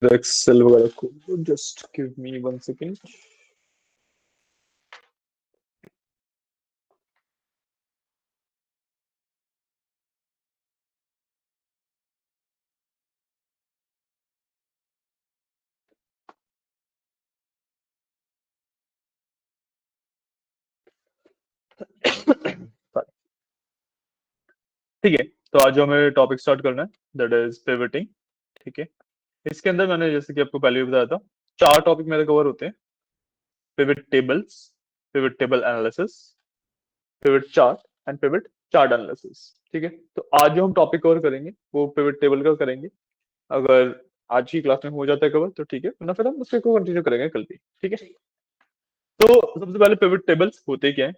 Excel वगैरह को, just give me 1 second. ठीक है, तो आज जो हमें टॉपिक स्टार्ट करना है दैट इज पिवटिंग। ठीक है, इसके अंदर मैंने जैसे कि आपको पहले भी बताया था, 4 टॉपिक मेरे कवर होते हैं: pivot tables, pivot table analysis, pivot chart and pivot chart analysis. ठीक है, तो आज जो हम टॉपिक कवर करेंगे वो पिवट टेबल का करेंगे। अगर आज की क्लास में हो जाता है कवर तो ठीक है, वरना फिर हम उसको कंटिन्यू करेंगे कल भी। ठीक है, तो सबसे पहले पिवट टेबल्स होते क्या है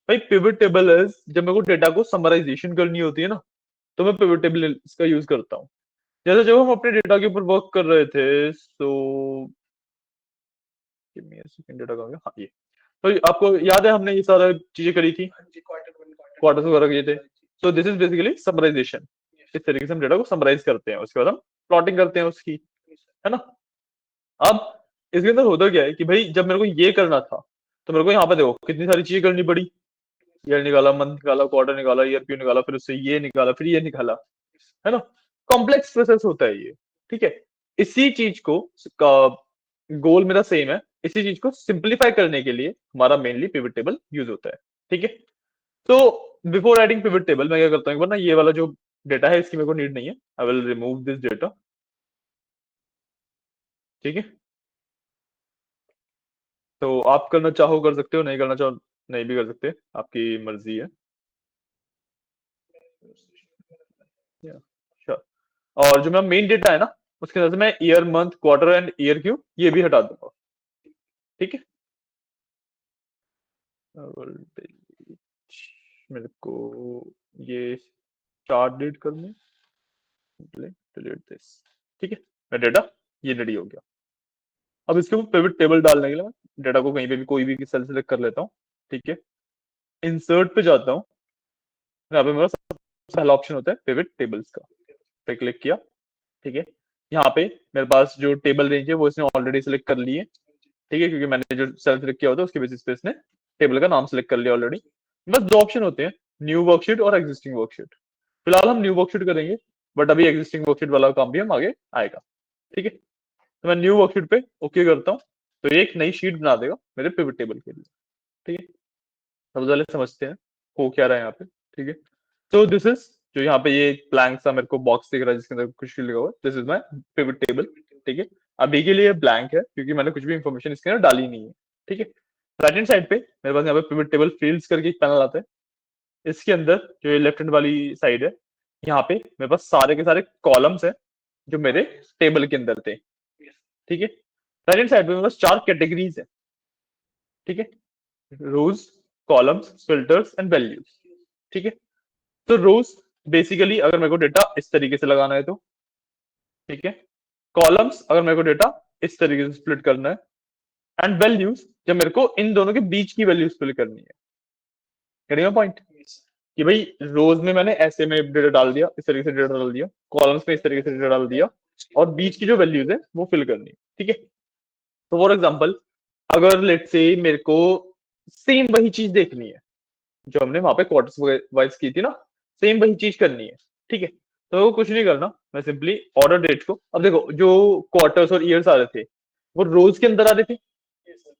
भाई? पिवट टेबल इज जब मेरे को डेटा को समराइजेशन करनी होती है ना, तो मैं पिवट टेबल इसका यूज करता हूँ। जैसे जब हम अपने डेटा के ऊपर वर्क कर रहे थे, तो डेटा कहाँ गया? हाँ, ये तो आपको याद है हमने ये सारा चीजें करी थी, क्वार्टर्स वगैरह किए थे। So this is basically summarisation. इस तरीके से हम डेटा को समराइज करते हैं, उसके बाद हम प्लॉटिंग करते हैं उसकी, है ना। अब इसके अंदर होता क्या है कि भाई जब मेरे को ये करना था, तो मेरे को यहाँ पे देखो कितनी सारी चीजें करनी पड़ी। ईयर निकाला, मंथ निकाला, क्वार्टर निकाला, ईयर क्यू निकाला, फिर उससे ये निकाला, फिर ये निकाला, है ना। कॉम्प्लेक्स प्रोसेस होता है ये। ठीक है, इसी चीज को गोल मेरा सेम है, इसी चीज को सिंप्लीफाई करने के लिए हमारा मेनली पिवट टेबल यूज होता है। ठीक है, तो बिफोर एडिंग पिवट टेबल मैं क्या करता हूँ, एक बार ना ये वाला जो डेटा है इसकी मेरे को नीड नहीं है, I will remove this data. ठीक है, तो आप करना चाहो कर सकते हो, नहीं करना चाहो नहीं भी कर सकते, आपकी मर्जी है। श्योर। और जो मेरा मेन डेटा है ना, उसके अंदर से मैं year, month, quarter and year Q ये भी हटा दूंगा। ठीक है, और मेरे को ये चार्ट डिलीट करना है, डिलीट दिस। ठीक है, मेरा डेटा ये रेडी हो गया। अब इसके ऊपर पिवट टेबल डालने के लिए मैं डेटा को कहीं पे भी कोई भी सेल सेलेक्ट कर लेता हूँ। ठीक है, इंसर्ट पे जाता हूँ, यहाँ पे मेरा सबसे पहला ऑप्शन होता है पिवट टेबल्स का, पे क्लिक किया। ठीक है, यहाँ पे मेरे पास जो टेबल रेंज है वो इसने ऑलरेडी सिलेक्ट कर ली है। ठीक है, क्योंकि मैंने जो सेल सेलेक्ट किया होता है उसके बेसिस पे इसने टेबल का नाम सेलेक्ट कर लिया ऑलरेडी। बस 2 ऑप्शन होते हैं, न्यू वर्कशीट और एग्जिस्टिंग वर्कशीट। फिलहाल हम न्यू वर्कशीट करेंगे, बट अभी एग्जिस्टिंग वर्कशीट वाला काम भी हम आगे आएगा। ठीक है, तो मैं न्यू वर्कशीट पे ओके करता हूँ, तो ये एक नई शीट बना देगा मेरे पिवट टेबल के लिए। ठीक है, सबसे पहले समझते हैं हो क्या रहा है यहाँ पे। ठीक है, तो दिस इज जो यहाँ पे ये ब्लैंक सा मेरे को बॉक्स दिख रहा है जिसके अंदर कुछ लिखा हुआ है, this is my pivot table. ठीक है, अभी के लिए ब्लैंक है क्योंकि मैंने कुछ भी इंफॉर्मेशन इसके अंदर डाली नहीं है। ठीक है, राइट हैंड साइड पे मेरे पास यहाँ पे पिवट टेबल फील्ड्स करके एक पैनल आता है। इसके अंदर जो ये लेफ्ट हैंड वाली साइड है, यहाँ पे मेरे पास सारे के सारे कॉलम्स है जो मेरे टेबल के अंदर थे। ठीक है, राइट हैंड साइड पे मेरे पास 4 कैटेगरीज है। ठीक है, रोज, कॉलम्स, फिल्टर्स एंड वैल्यूज। ठीक है, तो रोज बेसिकली अगर मेरे को डेटा इस तरीके से लगाना है तो, ठीक है। कॉलम्स अगर मेरे को डेटा इस तरीके से स्प्लिट करना है, एंड वैल्यूज जब मेरे को इन दोनों के बीच की वैल्यू स्प्लिट करनी है। करेंगे पॉइंट कि भाई रोज में मैंने ऐसे में डेटा डाल दिया, इस तरीके से डेटा डाल दिया, कॉलम्स में इस तरीके से डेटा डाल दिया, और बीच की जो वैल्यूज है वो फिल करनी है। ठीक है, तो फॉर एग्जाम्पल अगर लेट से मेरे को सेम वही चीज देखनी है जो हमने वहां पे क्वार्टर्स वाइज की थी ना, सेम वही चीज करनी है। ठीक है, तो कुछ नहीं करना, मैं सिंपली ऑर्डर डेट को, अब देखो जो क्वार्टर्स और ईयर्स आ रहे थे वो रोज के अंदर आ रहे थे,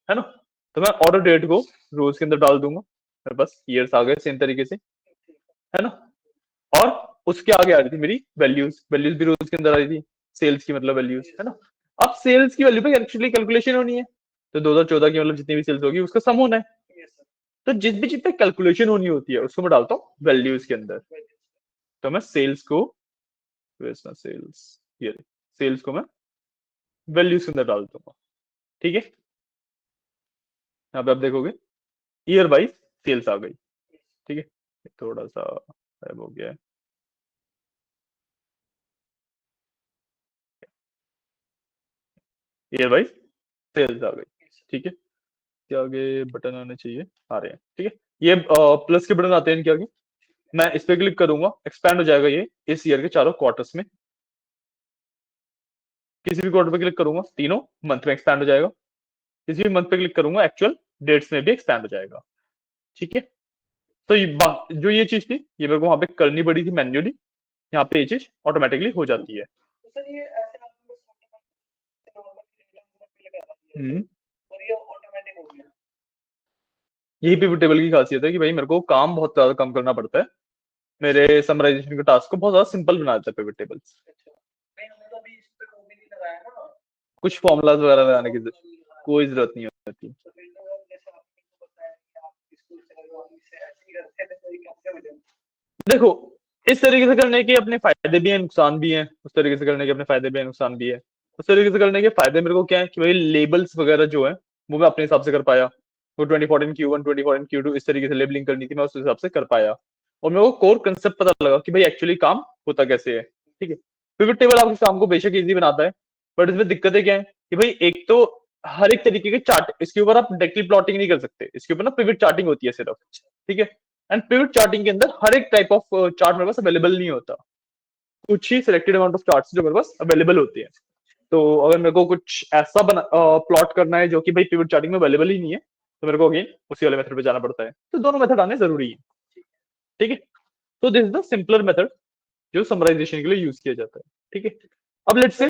है ना। तो मैं ऑर्डर डेट को रोज के अंदर डाल दूंगा, मेरे पास ईयर्स आ गए सेम तरीके से, है ना। और उसके आगे आ रही थी मेरी वैल्यूज, वैल्यूज भी रोज के अंदर आ रही थी, सेल्स की मतलब वैल्यूज, है ना। अब सेल्स की वैल्यू पे एक्चुअली कैलकुलेशन होनी है, तो 2014 की मतलब जितनी भी सेल्स होगी उसका सम होना है। तो जिस भी चीज पे कैलकुलेशन होनी होती है उसको मैं डालता हूँ वैल्यूज के अंदर। तो मैं सेल्स को, सेल्स, ये सेल्स को मैं वैल्यूज के अंदर डाल दूंगा। ठीक है, यहाँ पे आप देखोगे ईयर वाइज सेल्स आ गई। ठीक है, थोड़ा सा गायब हो गया है, ईयर वाइज सेल्स आ गई। ठीक है, इसके आगे बटन आने चाहिए, आ रहे हैं। ठीक है, ये प्लस के बटन आते हैं इनके आगे, मैं इस पे क्लिक करूंगा, एक्सपैंड हो जाएगा ये इस ईयर के चारों क्वार्टर्स में। किसी भी क्वार्टर पे क्लिक करूंगा तीनों मंथ में एक्सपैंड हो जाएगा, किसी भी मंथ पे क्लिक करूंगा एक्चुअल डेट्स में भी एक्सपैंड हो जाएगा। ठीक है, तो जो ये चीज थी ये मेरे को वहां पे करनी पड़ी थी मैन्युअली, यहाँ पे ये चीज ऑटोमेटिकली हो जाती है। हम्म, यही पिवट टेबल की खासियत है कि भाई मेरे को काम बहुत ज्यादा कम करना पड़ता है, मेरे समराइजेशन के टास्क को बहुत ज्यादा सिंपल बना देता है पिवट टेबल। कुछ फॉर्मूलाज वगैरह लगाने की कोई जरूरत नहीं होती। देखो, इस तरीके से करने के अपने फायदे भी हैं नुकसान भी हैं, उस तरीके से करने के अपने फायदे भी हैं नुकसान भी है। उस तरीके से करने के फायदे मेरे को क्या है कि भाई लेबल्स वगैरह जो है वो मैं अपने हिसाब से कर पाया। वो 2014 Q1 2014 Q2 इस तरीके से लेबलिंग करनी थी, मैं उस हिसाब से कर पाया। और मेरे को कोर कंसेप्ट पता लगा कि भाई एक्चुअली काम होता कैसे है। ठीक है, पिवट टेबल आपके काम को बेशक इजी बनाता है, बट इसमें दिक्कतें क्या है कि भाई एक तो हर एक तरीके के चार्ट इसके ऊपर आप डायरेक्टली प्लॉटिंग नहीं कर सकते, इसके ऊपर ना पिवट चार्टिंग होती है सिर्फ। ठीक है, एंड पिवट चार्टिंग के अंदर हर एक टाइप ऑफ चार्ट मेरे पास अवेलेबल नहीं होता, कुछ ही सिलेक्टेड अमाउंट ऑफ चार्ट्स जो मेरे पास अवेलेबल होते हैं। तो अगर मेरे को कुछ ऐसा बना प्लॉट करना है जो कि भाई पिवट चार्टिंग में अवेलेबल ही नहीं है, तो मेरे को अगेन उसी वाले मेथड पे जाना पड़ता है। तो दोनों मेथड आने जरूरी है। ठीक है, तो this is the simpler method जो समराइजेशन के लिए यूज किया जाता है। ठीक है, अब लेट्स से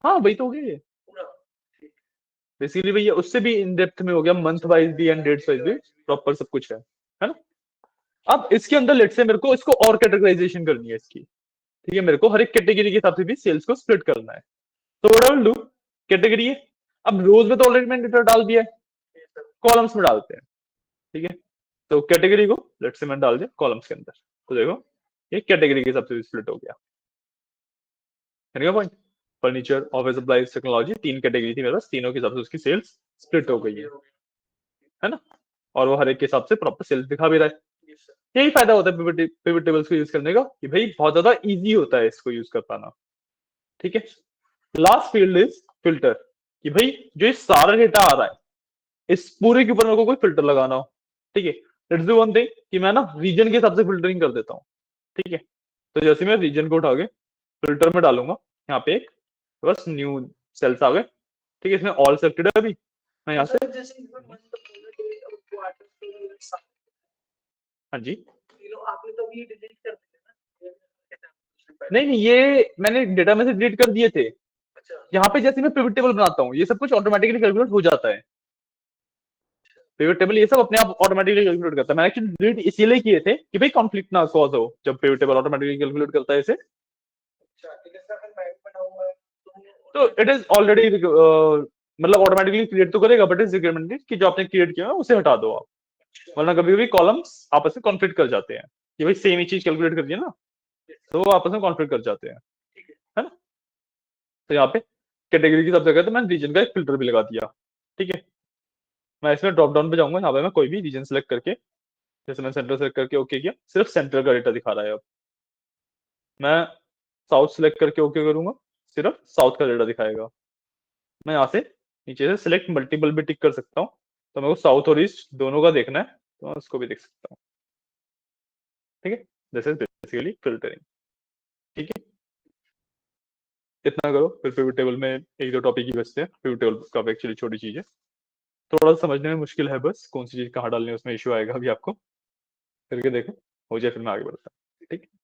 हाँ वही तो हो गया ये, बेसिकली भैया उससे भी इन डेप्थ में हो गया, मंथ वाइज भी एंड डेट्स वाइज भी प्रॉपर सब कुछ है ना। अब इसके अंदर लेट से मेरे को इसको और कैटेगराइजेशन करनी है इसकी। ठीक है, मेरे को हर एक कैटेगरी के हिसाब से भी सेल्स को स्प्लिट करना है। तो what I will do, category है, अब रोज में तो ऑलरेडी मैंने डेटा डाल दिया है, कॉलम्स में डालते हैं। ठीक है, तो कैटेगरी को लेट से मैंने डाल दिया कॉलम्स के अंदर, तो देखो ये कैटेगरी के हिसाब से स्प्लिट हो गया। Point, furniture office supplies technology तीन कैटेगरी थी मेरे पास, तीनों के हिसाब से उसकी सेल्स स्प्लिट हो गई है ना। और वो हर एक के हिसाब से प्रॉपर सेल्स दिखा भी रहा है। यही फायदा होता है पिवट टेबल्स को यूज करने का कि भाई बहुत ज्यादा इजी होता है इसको यूज कर पाना। ठीक है, लास्ट फील्ड इज फिल्टर, कि भाई जो ये सारा डेटा आ रहा है इस पूरे के ऊपर मेरे को कोई फिल्टर लगाना हो। ठीक है, लेट्स डू वन थिंग कि मैं ना रीजन के हिसाब से फिल्टरिंग कर देता हूँ। ठीक है, तो जैसे मैं रीजन को उठा के फिल्टर में डालूंगा, यहाँ पे एक बस न्यू सेल्स आ गए। ठीक है, इसमें ऑल सेलेक्टेड है अभी, मैं यहाँ से हाँ जी, नहीं नहीं ये मैंने डेटा में से डिलीट कर दिए थे। यहाँ पे जैसे मैं पिवट टेबल बनाता हूँ ये सब कुछ ऑटोमेटिकली कैलकुलेट हो जाता है। पिवट टेबल ये सब अपने आप ऑटोमेटिकली कैलकुलेट करता है, मैंने एक्चुअली डिलीट इसीलिए किए थे कि भाई कॉन्फ्लिक्ट ना कॉज हो जब पिवट टेबल ऑटोमेटिकली कैलकुलेट करता है इसे। तो इट इज ऑलरेडी मतलब ऑटोमेटिकली क्रिएट तो करेगा, बट इज रिकमेंडेड कि जो आपने क्रिएट किया है उसे हटा दो आप, वरना कभी कभी कॉलम्स आपस में कॉन्फ्लिक्ट कर जाते हैं कि भाई सेम ही चीज कैलकुलेट कर दिया ना, तो वो आपस में कॉन्फ्लिक्ट कर जाते हैं, है ना। तो यहाँ पे कैटेगरी की सब जगह तो मैंने रीजन का एक फिल्टर भी लगा दिया। ठीक है, मैं इसमें ड्रॉप डाउन पे जाऊंगा, यहाँ पे मैं कोई भी रीजन सेलेक्ट करके, जैसे मैं सेंटर सेलेक्ट करके ओके किया, सिर्फ सेंटर का डेटा दिखा रहा है अब। मैं साउथ सेलेक्ट करके ओके करूंगा, सिर्फ साउथ का डेटा दिखाएगा। मैं यहाँ से नीचे से सिलेक्ट मल्टीपल भी टिक कर सकता हूँ, तो मेरे को साउथ और ईस्ट दोनों का देखना है तो मैं उसको भी देख सकता हूँ। ठीक है, दिस इज बेसिकली फिल्टरिंग। ठीक है, इतना करो, फिर पिवट टेबल में एक दो टॉपिक ही बचते हैं, पिवट टेबल का एक्चुअली छोटी चीज है, थोड़ा सा समझने में मुश्किल है, बस कौन सी चीज कहाँ डालनी है उसमें इश्यू आएगा अभी आपको, करके देखो, हो जाए फिर मैं आगे बढ़ता हूँ। ठीक है।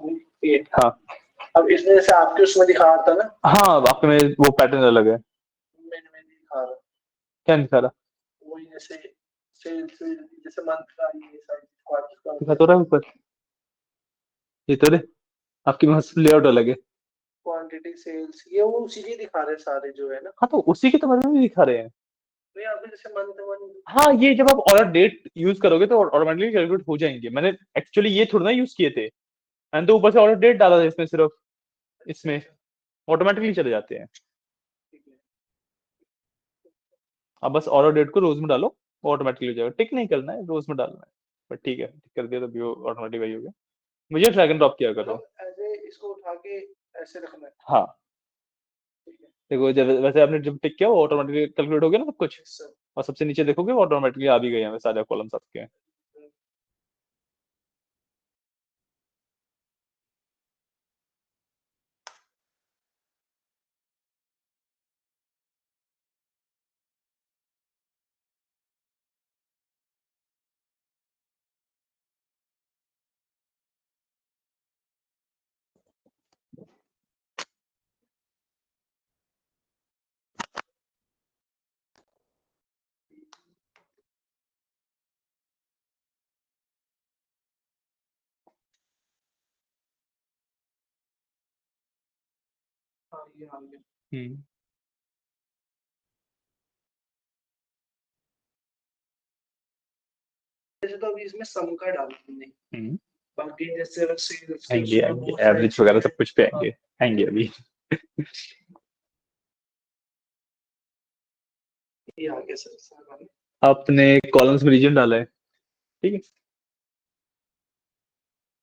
8। हाँ अब इसमें जैसे आपके उसमें दिखा रहा था ना, हाँ आपके में वो पैटर्न अलग है। मैंने में दिखा रहा क्या दिखा रहा? वही जैसे सेल्स जैसे मंथ का ये साइज क्वार्टर दिखा का तो रहा है ऊपर, ये तो रे आपकी में लेआउट अलग है। क्वांटिटी सेल्स ये वो उसी के दिखा रहे हैं सारे जो है ना। हाँ तो उसी के तो बारे में भी दिखा रहे हैं। तो यहाँ पे जैसे मंथ वन हाँ ये जब आप ऑर्डर डेट यूज करोगे तो ऑटोमेटिकली कैलकुलेट हो जाएंगे। मैंने एक्चुअली ये थोड़ा ना यूज किए थे, मैंने तो ऊपर से ऑर्डर डेट डाला था इसमें सिर्फ, इसमें ऑटोमेटिकली चले जाते हैं। अब बस ऑर्डर डेट को रोज में डालो, वो ऑटोमेटिकली हो जाएगा। टिक नहीं करना है, रोज में डालना है। बट ठीक है, टिक कर दिया तो भी ऑटोमेटिक वही हो गया। मुझे ड्रैग एंड ड्रॉप किया करो। ऐसे इसको उठा के ऐसे रखना है। हाँ देखो जब वैसे आपने जब टिक किया वो ऑटोमेटिकली कैलकुलेट हो गया ना सब कुछ, सर और सबसे नीचे देखोगे वो ऑटोमेटिकली आ भी गए हैं सारे कॉलम्स आपके। हाँ ये आ गया। हम्म जैसे तो अभी इसमें सम का डाला हमने, हम्म बाकी जैसे सेल्स आएंगे उसमें आएंगे, बहुत सारी एवरेज वगैरह चीजें सब कुछ पे आएंगे, आएंगे अभी। ये आ गया सर सारा। आपने कॉलम्स में रीजन डाला है, ठीक है,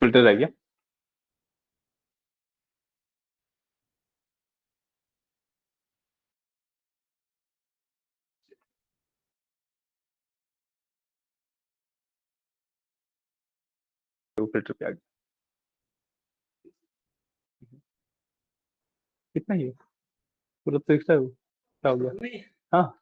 फिल्टर रह गया। तो फिल्टर पे आ गया। कितना ही है? पूरा तो एक्स्ट्रा है वो, क्या हो गया? नहीं हाँ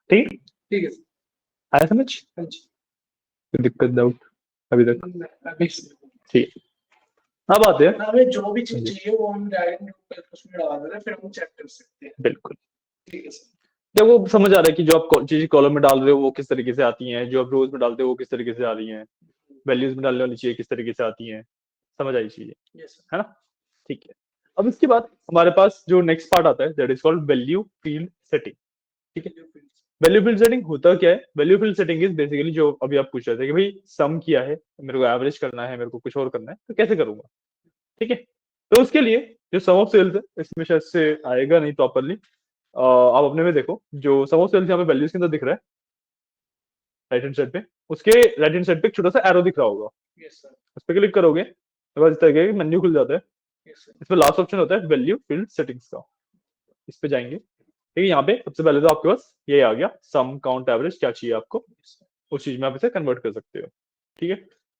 ठीक, ठीक है आया समझ? हाँ जी। कोई दिक्कत डाउट अभी तक? अभी ठीक है, अब आते हैं। हमें जो भी चीज चाहिए वो हम डायरेक्ट उसमें डाल देते हैं, फिर हम चेक कर सकते हैं। बिल्कुल, ठीक है सर। जब वो समझ आ रहा है कि जो आप चीज कॉलम में डाल रहे हो वो किस तरीके से आती हैं, जो आप रोज में डालते हो वो किस तरीके से आ रही हैं, वैल्यूज में डालने वाली चीजें किस तरीके से आती हैं, समझ आई चीजें, यस है ना? ठीक है, अब इसके बाद हमारे पास जो नेक्स्ट पार्ट आता है that is called value field setting. ठीक है, वैल्यू फील्ड सेटिंग होता क्या है? Value field setting is basically जो अभी आप पूछ रहे थे कि भाई सम किया है, मेरे को एवरेज करना है, मेरे को कुछ और करना है, तो कैसे करूंगा? ठीक है, तो उसके लिए जो सम ऑफ सेल्स है इसमें शायद से आएगा नहीं प्रॉपरली, आप अपने में देखो जो सम ऑफ सेल्स यहाँ पे वैल्यूज के अंदर दिख रहा है राइट हैंड साइड पे, उसके राइट हैंड साइड पे एक छोटा सा एरो दिख रहा होगा, यस सर उस पर क्लिक करोगे तो बस इस तरह का मेन्यू खुल जाता है। यस सर इसमें लास्ट ऑप्शन होता है वैल्यू फील्ड सेटिंग्स का, इस पे जाएंगे। ठीक है, यहाँ पे सबसे पहले तो आपके पास ये आ गया सम काउंट एवरेज, क्या चाहिए आपको उस चीज में आप इसे कन्वर्ट कर सकते हो। ठीक है,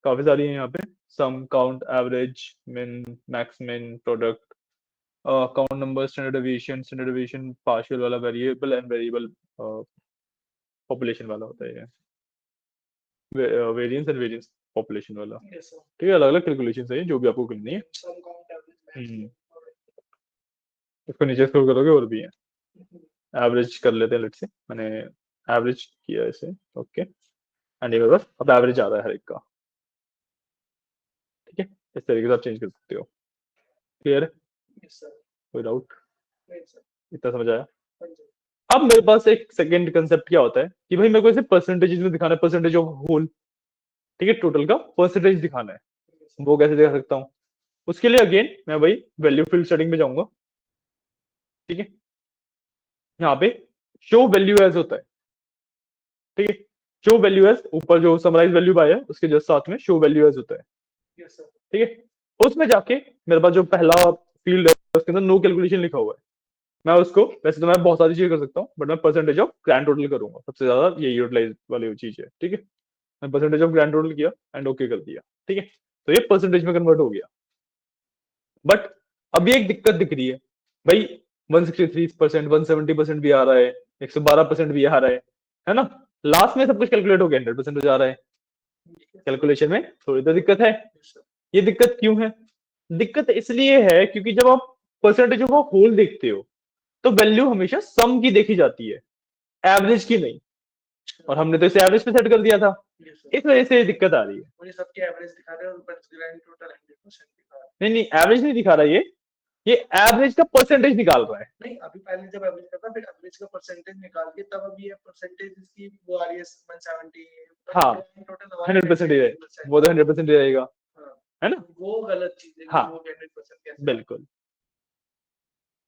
काफी सारी है यहाँ पे, sum count average min max min product count number standard deviation partial वाला वेरिएबल एंड वेरिएबल पॉपुलेशन वाला होता है, वेरिएंस एंड वेरिएंस पॉपुलेशन वाला। यस सर ठीक है, अलग अलग कैलकुलेशन है जो भी आपको करनी है। सम काउंट एवरेज इसको नीचे स्क्रॉल करोगे और भी है, एवरेज कर लेते हैं लेट्स से, मैंने एवरेज किया इसे, ओके, एंड ये मेरे पास अब एवरेज आ रहा है हर एक का। ठीक है, इस तरीके से आप चेंज कर सकते हो। क्लियर है? यस सर कोई डाउट? नहीं सर इतना समझ आया? हाँ जी अब मेरे पास एक सेकंड कंसेप्ट क्या होता है कि भाई मेरे को इसे परसेंटेज में दिखाना है, परसेंटेज ऑफ होल, ठीक है, टोटल का परसेंटेज दिखाना है, वो कैसे दिखा सकता हूँ? उसके लिए अगेन मैं भाई वैल्यू फील्ड सेटिंग में जाऊंगा। ठीक है, यहाँ पे शो वैल्यू एज होता है। ठीक है, शो वैल्यू एज, ऊपर जो समराइज वैल्यू बाय है उसके जस्ट साथ में शो वैल्यू एज होता है। यस सर ठीक है, उसमें जाके मेरे पास जो पहला फील्ड है उसके अंदर नो कैलकुलेशन लिखा हुआ है, मैं उसको, वैसे तो मैं बहुत सारी चीजें कर सकता हूँ, बट मैं परसेंटेज ऑफ ग्रैंड टोटल करूंगा, सबसे ज्यादा ये यूटिलाइज वाली चीज है, ठीक है। मैं परसेंटेज ऑफ ग्रैंड टोटल किया एंड ओके कर दिया, ठीक है। तो ये परसेंटेज में कन्वर्ट हो गया। बट अभी एक दिक्कत दिख रही है भाई, 163%, 170% भी आ रहा है, 112% भी आ रहा है ना। लास्ट में सब कुछ कैलकुलेट हो गया, 100% हो जा रहा है। कैलकुलेशन में थोड़ी तो दिक्कत है। ये दिक्कत क्यों है? दिक्कत इसलिए है क्योंकि जब आप परसेंटेज ऑफ होल देखते हो तो वैल्यू हमेशा सम की देखी जाती है, एवरेज की नहीं। और हमने तो इसे एवरेज पे सेट कर दिया था, इस वजह से ये दिक्कत आ रही है। मुझे सबके एवरेज दिखा रहे हैं और ऊपर ग्रैंड टोटल 100% दिखा रहा है। नहीं नहीं, एवरेज नहीं दिखा रहा ये एवरेज का परसेंटेज निकाल रहा है। नहीं, अभी पहले जब एवरेज करता फिर एवरेज का परसेंटेज निकाल के तब अभी ये परसेंटेज इसकी वो आ रही है 170। हाँ, टोटल 100% ही रहे, वो तो 100% ही रहेगा, हाँ, है ना। वो गलत चीज है कि हाँ, वो 100% कैसे। बिल्कुल।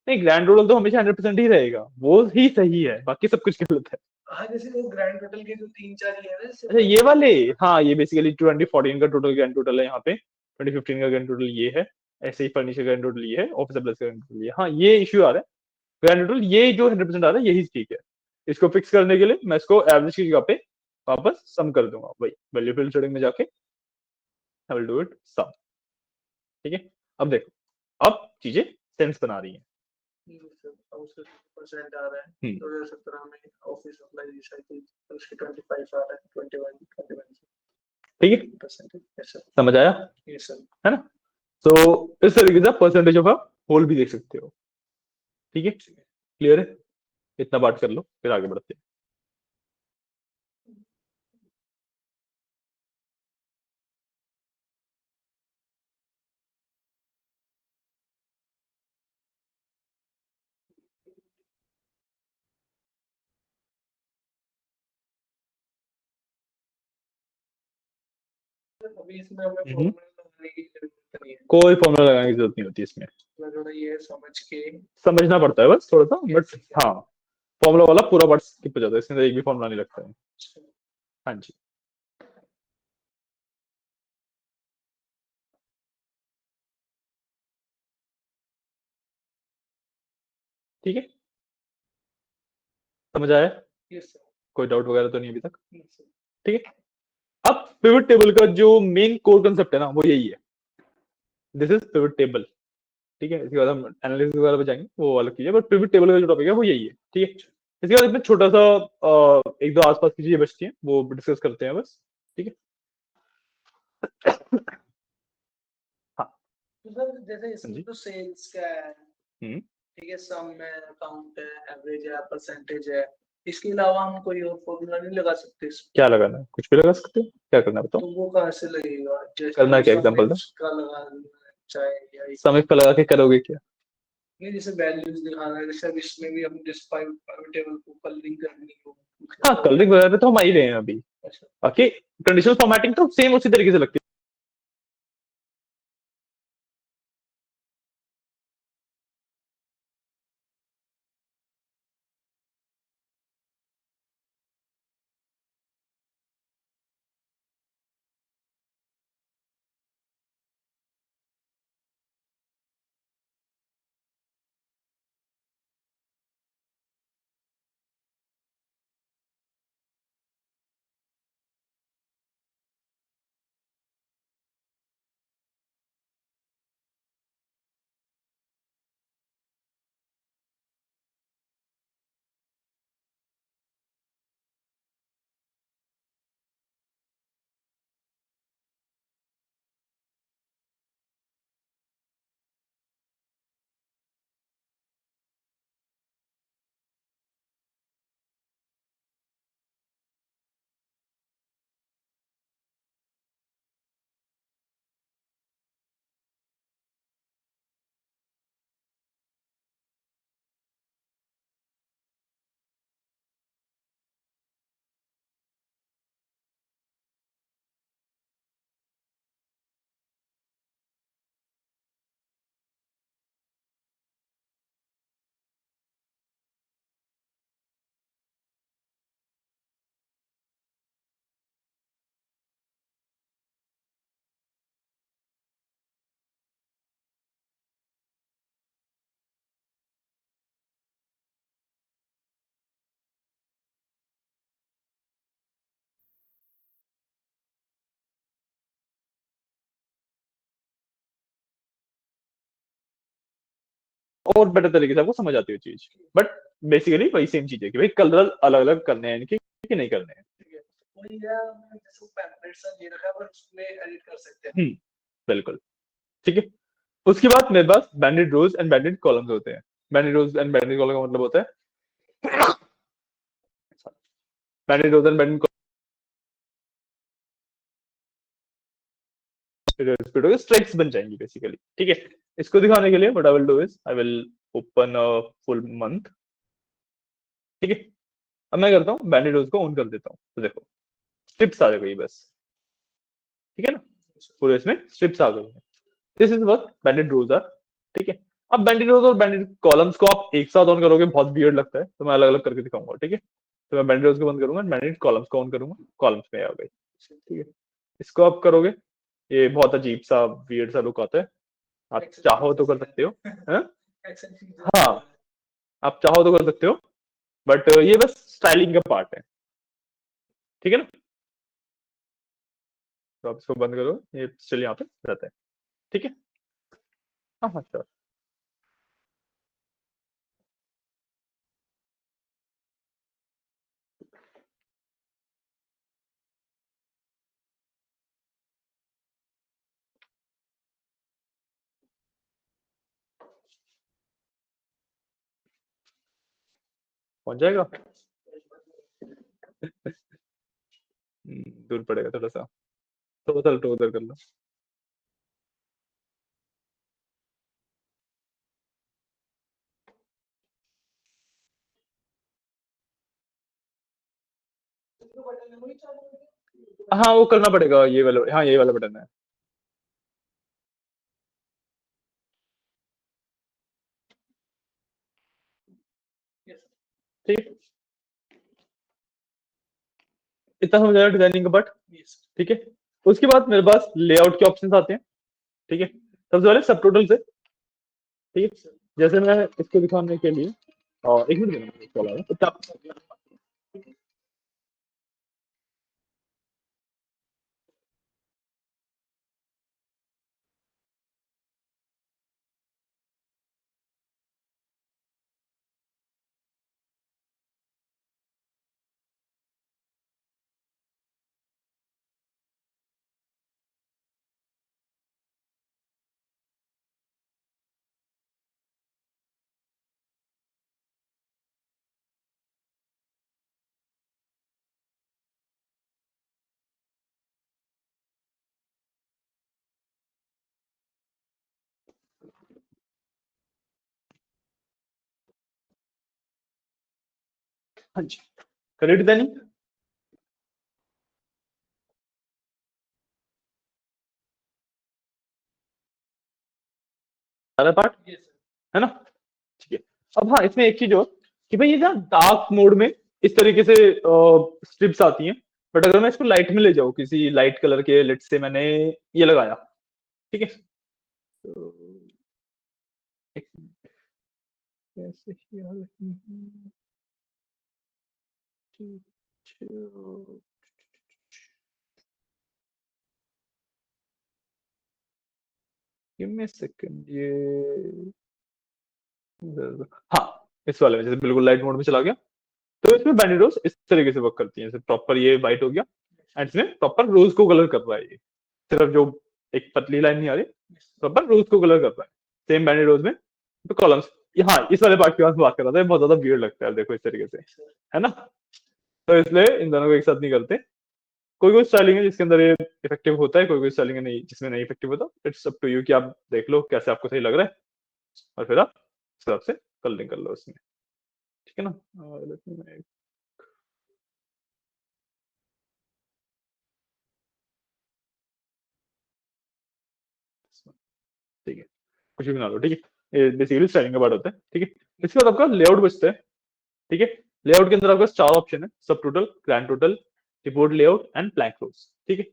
नहीं, ग्रैंड टोटल तो हमेशा 100% ही रहेगा, वो ही सही है, बाकी सब कुछ गलत है। हाँ, जैसे वो ग्रैंड टोटल के जो 3-4 ये है ना, जैसे अच्छा, ये वाले, हाँ, ये बेसिकली 2014 का टोटल ग्रैंड टोटल है, यहाँ पे 2015 का ग्रैंड टोटल ये है। ऐसे ही फर्नीचर का ग्रैंड टोटल ये है, ऑफिस प्लस का ग्रैंड टोटल ये, हाँ, ये इश्यू आ रहा है। ग्रैंड टोटल ये जो 100% आ रहा है यही ठीक है। इसको फिक्स करने के लिए मैं इसको एवरेज की जगह पे वापस सम कर दूंगा, भाई वैल्यू फिल सेटिंग में जाके I will do it sum, ठीक है। अब देखो, अब चीजें सेंस बना रही हैं। उसका 50% आ रहा है हम्म, 2017 में ऑफिस सप्लाई रिसाइकिल, उसके 25 आ रहा है, 21 ठीक है, परसेंटेज। Yes sir. समझ आया, यस सर। है ना। तो इस तरीके से परसेंटेज ऑफ अ होल भी देख सकते हो, ठीक है। क्लियर है, इतना बात कर लो फिर आगे बढ़ते हैं। अभी इसमें हमें हम्म, फॉर्मूला लगाने की जरूरत नहीं है। कोई फॉर्मूला लगाने की जरूरत नहीं होती इसमें, थोड़ा ये समझ के समझना पड़ता है बस थोड़ा सा, बट कैसे क्या। हाँ, फॉर्मूला वाला पूरा पार्ट स्किप हो जाता है, इसमें तो एक भी फॉर्मूला नहीं लगता है। हाँ जी, ठीक है, समझ आया, यस सर। कोई डाउट वगैरह तो नहीं अभी तक, यस सर। ठीक है। अब पिवट टेबल का जो मेन कोर कंसेप्ट है ना, वो यही है, दिस इज पिवट टेबल, ठीक है। इसके बाद हम एनालिसिस वगैरह पे जाएंगे, वो अलग चीज है, बट पिवट टेबल का जो टॉपिक है वो यही है, ठीक है। इसके बाद इसमें छोटा सा एक दो आसपास की चीजें बचती हैं, वो डिस्कस करते हैं बस, ठीक है। हाँ, तो सर जैसे हाँ इसमें जी, तो सेल्स का है, हम्म, ठीक है, सम है, अकाउंट है, एवरेज है, परसेंटेज है, इसके अलावा हम कोई और फॉर्मूला नहीं लगा सकते इसमें? क्या लगाना है, कुछ भी लगा सकते हो, क्या करना है बताओ। तो वो कहाँ से लगेगा? जैसे करना हम है क्या, सम एग्जांपल दो, का लगा चाहे या समय पे लगा के करोगे क्या। नहीं, जैसे वैल्यूज दिखाना है, जैसे अब इसमें भी हम जिस पाइवट टेबल को कलरिंग करनी हो हाँ, तो कलरिंग वगैरह पे तो हम आ ही रहे हैं अभी, अच्छा। बाकी कंडीशनल फॉर्मेटिंग तो सेम उसी तरीके से लगती है। और बेटर तरीके से आपको समझ आती है चीज, बट बेसिकली वही सेम चीज है कि भाई कलर अलग अलग करने हैं इनके कि नहीं करने हैं। ठीक है, वही है, हमने जैसे पैम्पलेट सा ये रखा है पर उसमें एडिट कर सकते हैं। बिल्कुल। ठीक है, उसके बाद मेरे पास बैंडेड रोज एंड बैंडेड कॉलम्स होते हैं। बैंडेड रोज एंड बैंडेड कॉलम का मतलब होता है बैंडेड रोज एंड बैंडेड स्ट्राइक्स बन जाएंगी बेसिकली। ठीक है, इसको दिखाने के लिए what I will do is I will open a full month. ठीक है, अब मैं करता हूँ बैंडेड रोज को ऑन कर देता हूँ, तो देखो स्ट्रिप्स आ गई बस। ठीक है ना, पूरे इसमें स्ट्रिप्स आ गई। This is what banded rows are. ठीक है, अब बैंडेड रोज और बैंडेड कॉलम्स को आप एक साथ ऑन करोगे बहुत वियर्ड लगता है, तो मैं अलग अलग करके दिखाऊंगा। ठीक है, तो मैं बैंडेड रोज को बंद करूंगा, बैंडेड कॉलम्स को ऑन करूंगा, कॉलम्स में आ गई। ठीक है, इसको आप करोगे, ये बहुत अजीब सा वियर्ड सा लुक आता है। आप चाहो तो कर सकते हो। हाँ, हाँ, आप चाहो तो कर सकते हो, बट ये बस स्टाइलिंग का पार्ट है। ठीक है ना, तो आप इसको बंद करो, ये स्टिल यहाँ पे रहता है। ठीक है, हाँ हाँ श्योर। पहुंच जाएगा। दूर पड़ेगा थोड़ा सा, तो उधर तो उधर कर लो। हाँ वो करना पड़ेगा, ये वाला, हाँ ये वाला बटन है। ठीक, इतना समझ आया डिजाइनिंग का पार्ट। ठीक है, उसके बाद मेरे पास लेआउट के ऑप्शंस आते हैं। ठीक है, सबसे पहले सब टोटल से। ठीक है, जैसे मैं इसको दिखाने के लिए, और एक मिनट देना इसको अलावा, हाँ जी, करेक्ट डिजाइनिंग सारा पार्ट है ना। ठीक है, अब हाँ इसमें एक चीज और कि भाई ये ना डार्क मोड में इस तरीके से स्ट्रिप्स आती हैं, बट अगर मैं इसको लाइट में ले जाऊँ, किसी लाइट कलर के, लेट से मैंने ये लगाया। ठीक है, तो एक मिनट, कैसे किया नहीं, गिव मी सेकंड, ये हाँ इस वाले में जैसे बिल्कुल लाइट मोड में चला गया, तो इसमें बैंडिडोस इस तरीके से वर्क करती है, जैसे प्रॉपर ये वाइट हो गया एंड इसमें प्रॉपर रोज को कलर कर रहा है ये, सिर्फ जो एक पतली लाइन नहीं आ रही, प्रॉपर रोज को कलर कर रहा है सेम बैंडिडोस में। तो कॉलम्स, हाँ इस वाले पार्ट की बात कर रहा था, ये बहुत ज्यादा वियर्ड लगता है देखो इस तरीके से, है ना। तो इसलिए इन दोनों को एक साथ नहीं करते। कोई कोई स्टाइलिंग है जिसके अंदर ये इफेक्टिव होता है, कोई कोई स्टाइलिंग है नहीं जिसमें नहीं इफेक्टिव होता। इट्स अप टू यू कि आप देख लो कैसे आपको सही लग रहा है, और फिर आप उस हिसाब से कलरिंग कर लो उसमें। ठीक है ना, let me make- ठीक है, कुछ भी बना लो। ठीक है, ये बेसिकली स्टाइलिंग का पार्ट होता है। ठीक है, इसके बाद आपका लेआउट बचता है। ठीक है, लेआउट के अंदर आपका 4 ऑप्शन है, subtotal, grand total, report layout and blank rows. ठीक है,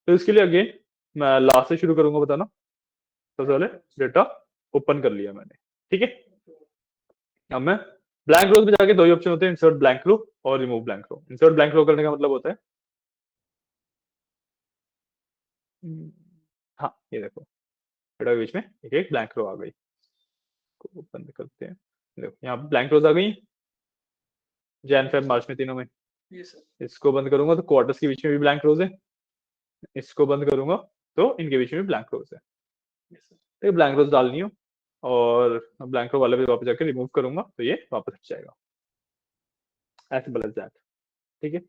तो इसके लिए अगेन मैं लास्ट से शुरू करूंगा बताना। सबसे पहले डेटा ओपन कर लिया मैंने। ठीक है, अब मैं ब्लैंक रो में जाके दो ही ऑप्शन होते हैं, इंसर्ट ब्लैंक रो और रिमूव ब्लैंक रो। इंसर्ट ब्लैंक रो करने का मतलब होता है, हाँ ये देखो, डेटा के बीच में एक एक ब्लैंक रो आ गई। इसको बंद करते हैं। देखो यहाँ पे ब्लैंक रोज आ गई, जैन फेब मार्च में तीनों में। ये सर इसको बंद करूंगा तो क्वार्टर्स के बीच में भी ब्लैंक रोज है, इसको बंद करूंगा तो इनके बीच में भी ब्लैंक रोज है। ये सर तो ब्लैंक रोज डालनी हो और ब्लैंक रो वाले पे वापस जाकर रिमूव करूंगा तो ये वापस हट जाएगा। ऐसे बल दैट। ठीक है,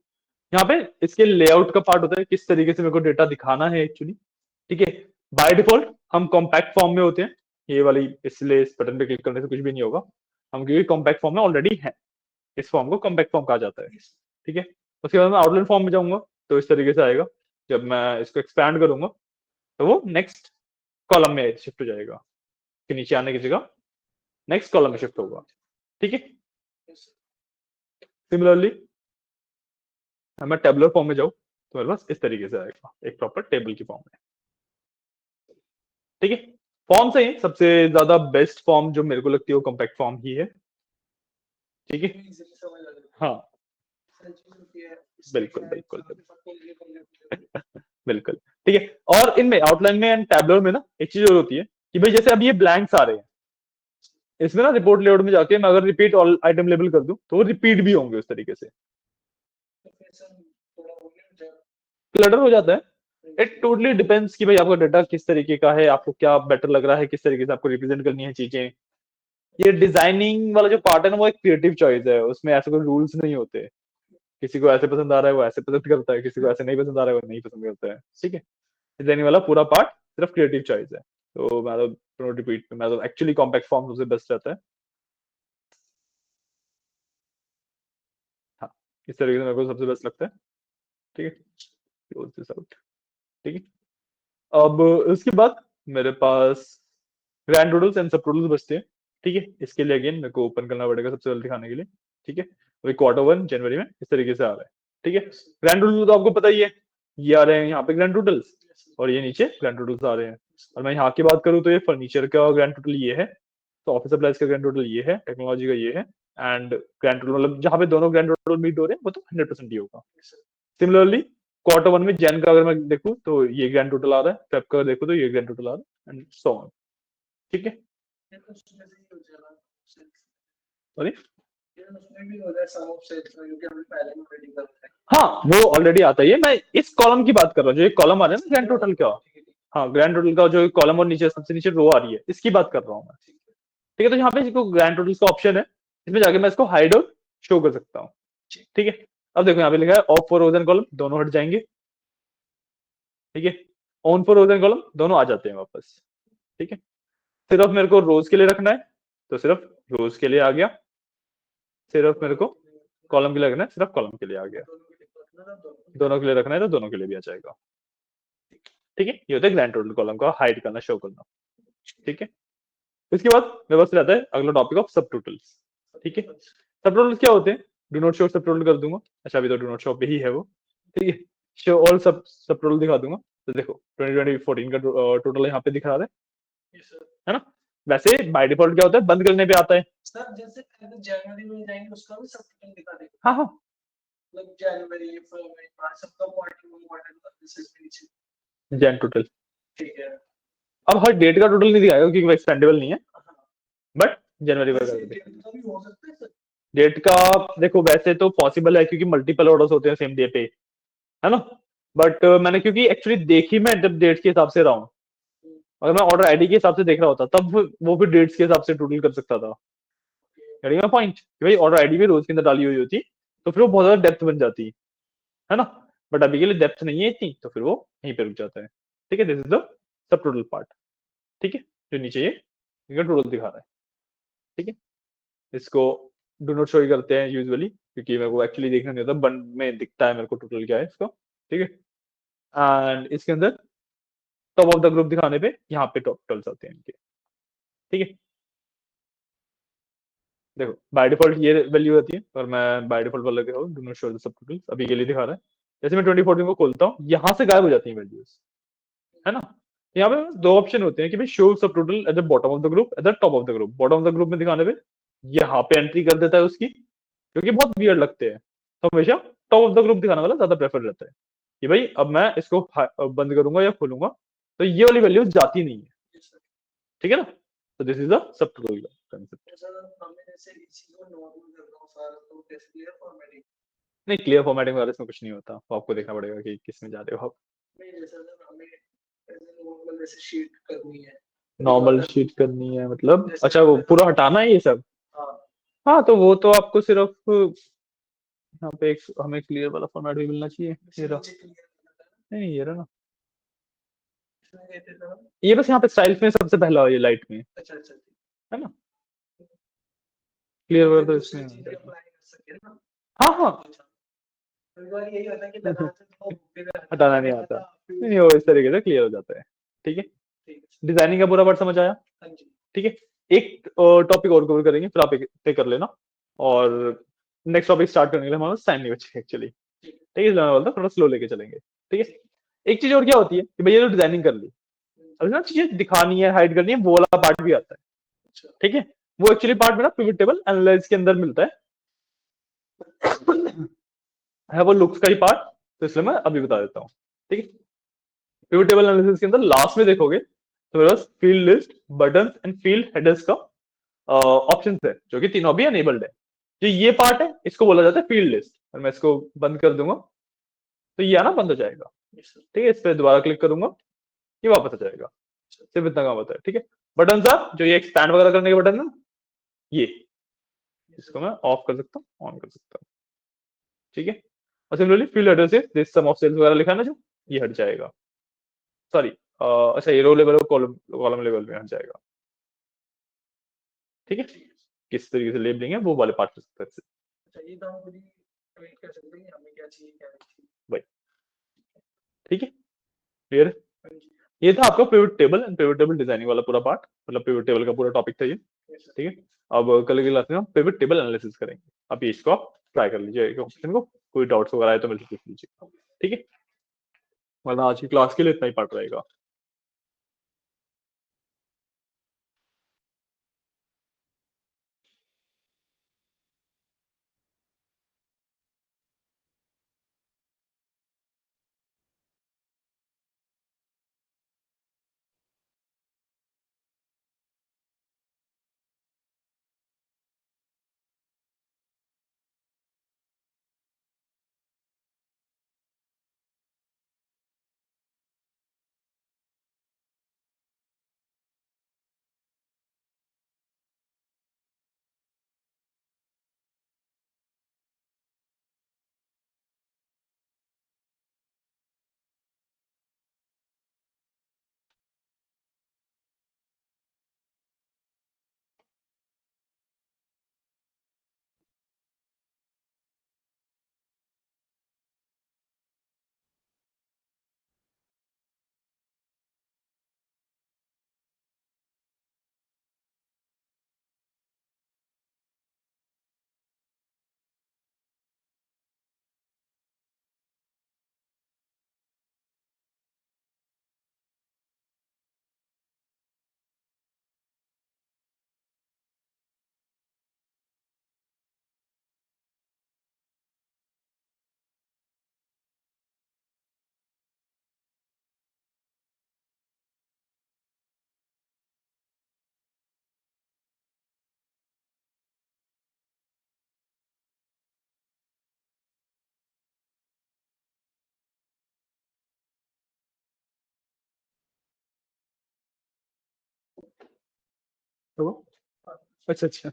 यहाँ पे इसके लेआउट का पार्ट होता है, किस तरीके से मेरे को डेटा दिखाना है एक्चुअली। ठीक है, बाय डिफॉल्ट हम कॉम्पैक्ट फॉर्म में होते हैं, ये वाली, इसलिए इस बटन पे क्लिक करने से कुछ भी नहीं होगा, हम क्योंकि कॉम्पैक्ट फॉर्म में ऑलरेडी है, इस फॉर्म को कॉम्पैक्ट फॉर्म कहा जाता है। ठीक है, उसके बाद मैं आउटलाइन फॉर्म में जाऊंगा तो इस तरीके से आएगा। जब मैं इसको एक्सपैंड करूंगा तो वो नेक्स्ट कॉलम में शिफ्ट हो जाएगा, फिर नीचे आने की जगह नेक्स्ट कॉलम में शिफ्ट होगा। ठीक है, सिमिलरली मैं टेबुलर फॉर्म में जाऊं तो मेरे पास इस तरीके से आएगा, एक प्रॉपर टेबल की फॉर्म में। ठीक है, फॉर्म से ही सबसे ज्यादा बेस्ट फॉर्म जो मेरे को लगती है वो कॉम्पैक्ट फॉर्म ही है। ठीक है, इजीली समझ आ जाएगा। हाँ बिल्कुल बिल्कुल बिल्कुल। ठीक है, और इनमें आउटलाइन में एंड टैबलर में ना एक चीज और होती है कि भाई जैसे अब ये ब्लैंक्स आ रहे हैं, इसमें ना रिपोर्ट लेआउट में जाके मैं अगर रिपीट ऑल आइटम लेबल कर दूं तो वो रिपीट भी होंगे उस तरीके से, क्लटर हो जाता है। इट टोटली डिपेंड्स कि भाई आपका डाटा किस तरीके का है, आपको क्या बेटर लग रहा है, किस तरीके से आपको रिप्रेजेंट करनी है चीजें। ये डिजाइनिंग वाला जो पार्ट है ना वो एक क्रिएटिव चॉइस है, उसमें ऐसे कोई रूल्स नहीं होते। किसी को ऐसे पसंद आ रहा है वो ऐसे पसंद करता है, किसी को ऐसे नहीं पसंद आ रहा है वो नहीं पसंद करता है। ठीक है, डिजाइनिंग वाला पूरा पार्ट सिर्फ क्रिएटिव चॉइस है। तो मैं तो रिपीट मैं तो एक्चुअली कॉम्पैक्ट फॉर्म सबसे बेस्ट रहता है। हाँ, इस तरीके से मेरे को सबसे बेस्ट लगता है। ठीक है, क्लोज दिस आउट। ठीक है, अब इसके बाद मेरे पास ग्रैंड टोटल्स एंड सब टोटल्स बचते हैं। ठीक है, इसके लिए अगेन मेरे को ओपन करना पड़ेगा सबसे पहले दिखाने के लिए। ठीक है, वही Q1 जनवरी में इस तरीके से आ रहा है। ठीक है, ग्रैंड टोटल तो आपको पता ही है, ये आ रहे हैं यहाँ पे ग्रैंड टोटल्स, और ये नीचे ग्रैंड टोटल्स आ रहे हैं। और मैं यहाँ की बात करूँ तो ये फर्नीचर का ग्रैंड टोटल ये है, तो ऑफिस सप्लाईज का ग्रैंड टोटल ये है, टेक्नोलॉजी का ये है, एंड ग्रैंड टोटल मतलब जहाँ पे दोनों ग्रैंड टोटल मीट हो रहे हैं वो तो 100% ही होगा। सिमिलरली Q1 में जैन का अगर मैं देखूं तो ये ग्रैंड टोटल आ रहा है, फेब का देखूं तो ये ग्रैंड टोटल आ रहा है, एंड सो ऑन। ठीक है, सॉरी, हाँ वो ऑलरेडी आता ही है, मैं इस कॉलम की बात कर रहा हूँ, जो एक कॉलम आ रहा है ना ग्रैंड टोटल का। हाँ, ग्रैंड टोटल का जो कॉलम और नीचे सबसे नीचे रो आ रही है, इसकी बात कर रहा हूँ मैं। ठीक है, तो यहाँ पे इसको ग्रैंड टोटल का ऑप्शन है, इसमें जाके मैं इसको हाइड और शो कर सकता हूँ। ठीक है, अब देखो यहाँ पे लिखा है off for rows and column, दोनों हट जाएंगे। ठीक है, on for rows and column दोनों आ जाते हैं वापस। ठीक है, सिर्फ मेरे को रोज के लिए रखना है तो सिर्फ रोज के लिए आ गया, सिर्फ मेरे को कॉलम के लिए रखना है सिर्फ कॉलम के लिए आ गया, दोनों के लिए रखना है तो दोनों के लिए भी आ जाएगा। ठीक है, ये होता है ग्रैंड टोटल कॉलम का हाइड करना, शो करना। ठीक है, इसके बाद मेरे पास रहता है अगला टॉपिक ऑफ सब टोटल्स। ठीक है, सब टोटल्स क्या होते हैं, डू नॉट शो सब टोटल कर दूंगा। अच्छा, अभी तो डू नॉट शो पे ही है वो। ठीक है, शो ऑल सब टोटल दिखा दूंगा। तो देखो 2014 का टोटल यहाँ पे दिखा रहा है ना। वैसे बाय डिफॉल्ट क्या होता है, बंद करने पे आता है सर, जैसे जनवरी में जाएंगे उसका भी सब टोटल दिखा देगा। हाँ हाँ, मतलब जनवरी, फरवरी, मार्च सबका क्वार्टर जैन टोटल। ठीक है, अब हर डेट का टोटल नहीं दिखाएगा क्योंकि वो एक्सपेंडेबल नहीं है, बट जनवरी वगैरह भी हो सकता है सर। डेट का देखो वैसे तो पॉसिबल है क्योंकि मल्टीपल ऑर्डर्स होते हैं सेम डे पे, है ना। बट मैंने क्योंकि एक्चुअली देखी मैं जब डेट के हिसाब से रहा हूँ, अगर मैं ऑर्डर आईडी के हिसाब से देख रहा होता तब वो भी डेट्स के हिसाब से टोटल कर सकता था। पॉइंट कि भाई ऑर्डर आईडी भी रोज के अंदर डाली हुई होती तो फिर वो बहुत ज्यादा डेप्थ बन जाती है ना। बट अभी के लिए डेप्थ नहीं है इतनी तो फिर वो यहीं पे रुक जाता है। ठीक है, this is the sub total part. ठीक है, जो नीचे ये टोटल दिखा रहा है। ठीक है, इसको डू नॉट शो ही करते हैं यूजुअली क्योंकि मेरे को एक्चुअली देखना नहीं होता, बंद में दिखता है मेरे को टोटल क्या है इसको। ठीक है, एंड इसके अंदर टॉप ऑफ द ग्रुप दिखाने पे यहाँ पे टोटल्स आते हैं इनके। ठीक है, देखो बाय डिफॉल्ट ये वैल्यू आती है और मैं बाय डिफॉल्ट वाला दिखा do not show the sub totals, अभी के लिए दिखा रहा है। जैसे मैं 2014 को खोलता हूँ यहाँ से गायब हो जाती है वैल्यूज, है ना। यहाँ पे दो ऑप्शन होते हैं कि भाई शो सब total at the bottom of the group, at the top of the group. Bottom of the group में दिखाने पे यहाँ पे एंट्री कर देता है उसकी, क्योंकि बहुत वियर्ड लगते हैं, तो हमेशा टॉप ऑफ द ग्रुप दिखाने वाला ज्यादा प्रेफर रहता है कि भाई अब मैं इसको बंद करूंगा या खोलूंगा तो ये वाली वैल्यू जाती नहीं है। ठीक है ना, So this is the subtotal concept. तो सर हमें जैसे इसी को नॉर्मल कर रहा हूँ सारा तो कैसे क्लियर फॉर्मेटिंग नहीं, क्लियर फॉर्मेटिंग वगैरह इसमें कुछ नहीं होता, तो आपको देखना पड़ेगा कि किस में जा रहे हो आप। नहीं जैसा सर हमें नॉर्मल जैसे शीट करनी है नॉर्मल शीट करनी है मतलब, जैसे अच्छा वो पूरा हटाना है ये सब। हाँ हाँ तो वो तो आपको सिर्फ यहाँ पे एक हमें क्लियर वाला फॉर्मेट भी मिलना चाहिए, ये रहा। नीचे क्लियर करना है नहीं ये रहा ना, इसमें कहते हैं सर ये बस यहाँ पे स्टाइल्स में सबसे पहला ये लाइट में अच्छा अच्छा है ना, क्लियर तो वगैरह फिर तो दूसरी इसमें आ चीजें जाएगा। अप्लाई कर सकते हैं ना हाँ हाँ। अच्छा कई बार यही होता है कि लगाना तो फिर हटाना हटाना नहीं नहीं आता, आता फिर नहीं वो इस तरीके से क्लियर हो जाता है। ठीक है, ठीक है डिजाइनिंग का पूरा पार्ट समझ आया। हाँ जी ठीक है, एक टॉपिक और कवर करेंगे, फिर आप पे कर लेना, और नेक्स्ट टॉपिक स्टार्ट करने के लिए हमारे पास टाइम नहीं बचेगा एक्चुअली। ठीक ठीक है, इसलिए मैं बोलता हूँ थोड़ा स्लो लेके चलेंगे। ठीक ठीक है, एक चीज और क्या होती है कि भैया जो डिजाइनिंग कर ली, अब ना चीजें दिखानी है, हाइड करनी है, वो वाला पार्ट भी आता है। अच्छा ठीक है, वो एक्चुअली पार्ट में ना पिवट टेबल एनालाइज के अंदर मिलता है वो लुक्स का ही पार्ट, तो इसलिए मैं अभी बता देता हूँ। ठीक है, पिवट टेबल एनालिसिस के अंदर लास्ट में देखोगे तो मेरे पास field list, button and field headers का ऑप्शन है, जो कि तीनों भी अनेबल्ड है। जो ये पार्ट है इसको बोला जाता है फील्ड लिस्ट, और मैं इसको बंद कर दूंगा तो ये आना बंद हो जाएगा। yes, sir. ठीक है, इस पर दोबारा क्लिक करूंगा, ये वापस आ जाएगा। सिर्फ इतना काम होता है। ठीक है, बटन साहब जो ये एक्सपैंड वगैरह करने के बटन है, ये Yes, इसको sir. मैं ऑफ कर सकता हूँ, ऑन कर सकता हूँ। ठीक है, और similarly field address this sum of cells वगैरह लिखा है ना, जो ये हट जाएगा। सॉरी, अच्छा ये रो लेवल और कॉलम कॉलम लेवल में हट जाएगा। ठीक है, किस तरीके से लेबलिंग है वो वाले पार्ट कर सकते हैं। अच्छा ये तो हम खुद ही ट्रेन कर सकते हैं कि हमें क्या चाहिए क्या नहीं चाहिए भाई ठीक है, क्लियर। हाँ जी ये था आपका pivot table and pivot table designing वाला पूरा पार्ट, मतलब पिवट टेबल का पूरा टॉपिक था ये। yes, sir. ठीक है, अब कल की क्लास में हम पिवट टेबल एनालिसिस करेंगे। आप ये इसको आप ट्राई कर लीजिए क्वेश्चन को, कोई डाउट्स वगैरह आए तो मेरे से पूछ लीजिए। ठीक है, वरना आज की क्लास के लिए इतना ही पार्ट रहेगा। तो अच्छा अच्छा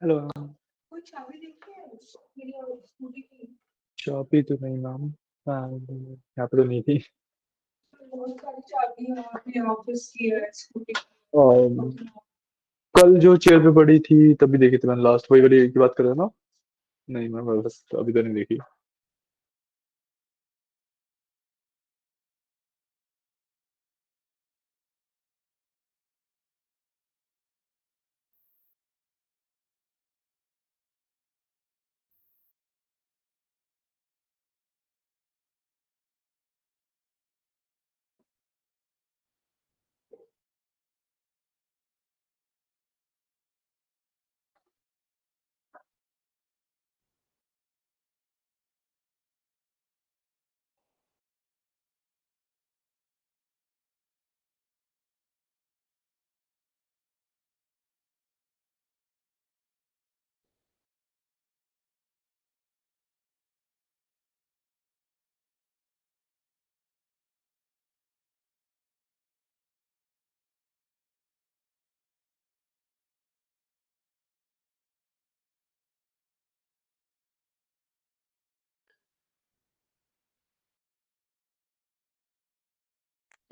हेलो। कोई चाबी देखी है मेरी और स्कूटी की? शॉपी तो नहीं मैम। हाँ, यहाँ पे तो नहीं थी। बहुत सारी चाबी है अपने ऑफिस की है, स्कूटी और की। कल जो चेयर पे पड़ी थी तभी देखी थी मैंने लास्ट, वही वाली की बात कर रहे हो ना? नहीं मैम, बस अभी तो नहीं देखी।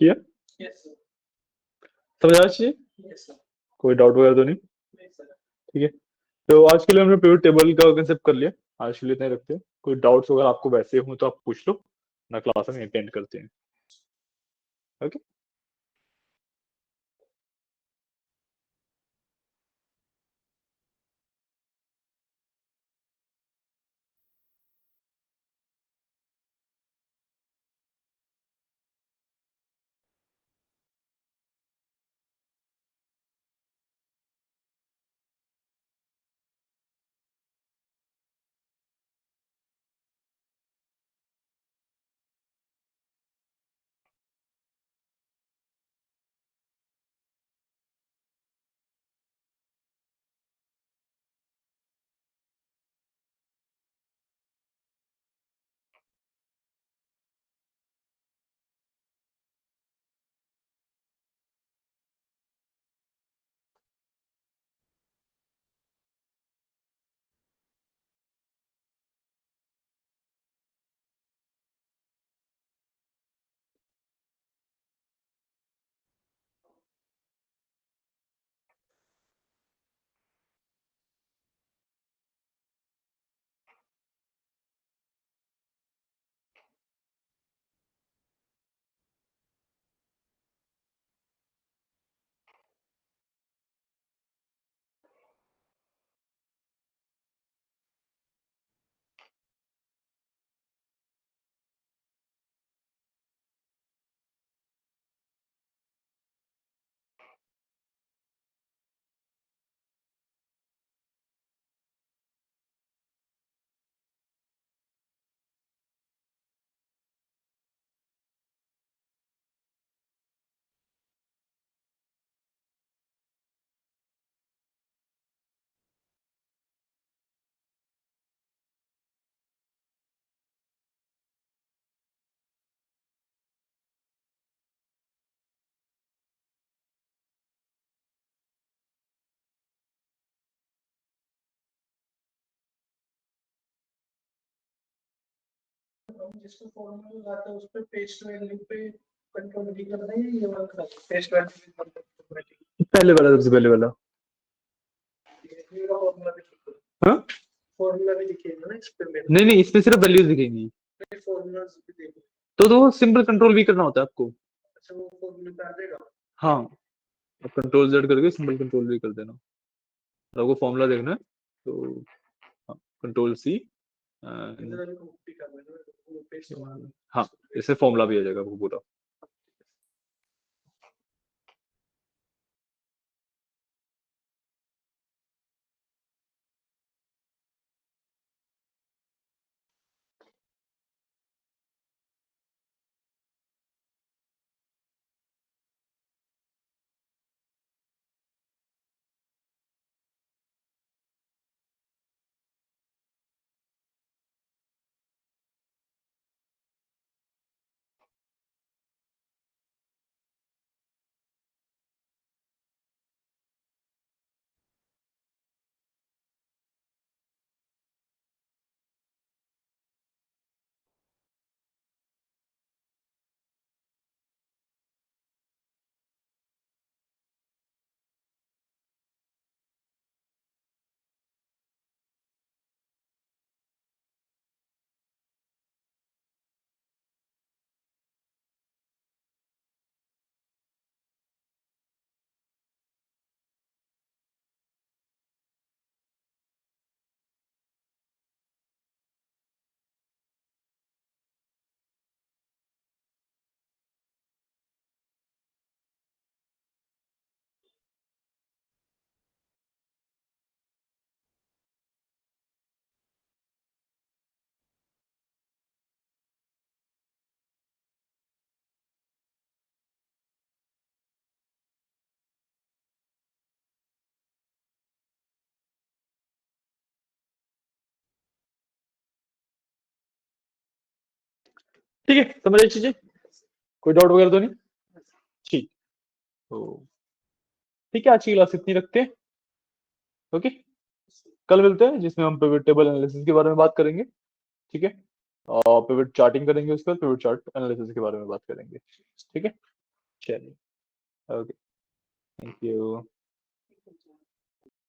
किया? Yes sir. समझ आना चाहिए। Yes sir. कोई डाउट वगैरह तो नहीं? नहीं सर। ठीक है, तो आज के लिए हमने पिवट टेबल का कंसेप्ट कर लिया। आज के लिए इतना ही रखते हैं। कोई डाउट्स अगर आपको वैसे हो तो आप पूछ लो, ना क्लास में अटेंड करते हैं। ओके। हम जिसको फॉर्मूला लगाते हैं उस पे पेस्ट वैल्यू पे कंट्रोल नहीं करना है, ये वाला कर पेस्ट वैल्यू पे ऑटोमेटिक पहले वाला, सबसे पहले वाला। ये वाला फॉर्मूला भी ठीक है। हाँ, फॉर्मूला भी दिखेगा ना इस पे मेरे नहीं नहीं, इसमें सिर्फ वैल्यूज दिखेंगी। को, फॉर्मूलाज भी देखो। तो वो सिंपल कंट्रोल भी करना होता है आपको। अच्छा वो फॉर्मूला पे आ जाएगा। हाँ, आप कंट्रोल जेड करके सिंपल कंट्रोल भी कर देना। तो आपको फॉर्मूला देखना है तो कंट्रोल सी। इधर भी कॉपी कर लेना, वो पेस्ट वाला। हाँ, इससे फॉर्मूला भी आ जाएगा वो पूरा। ठीक है, समझ आई चीजें, कोई डाउट वगैरह तो नहीं? ठीक, तो ठीक है, आज की क्लास इतनी रखते हैं। ओके, कल मिलते हैं जिसमें हम पिवट टेबल एनालिसिस के बारे में बात करेंगे। ठीक है, और पिवट चार्टिंग करेंगे, उसके बाद पिवट चार्ट एनालिसिस के बारे में बात करेंगे। ठीक है, चलिए, ओके, थैंक यू।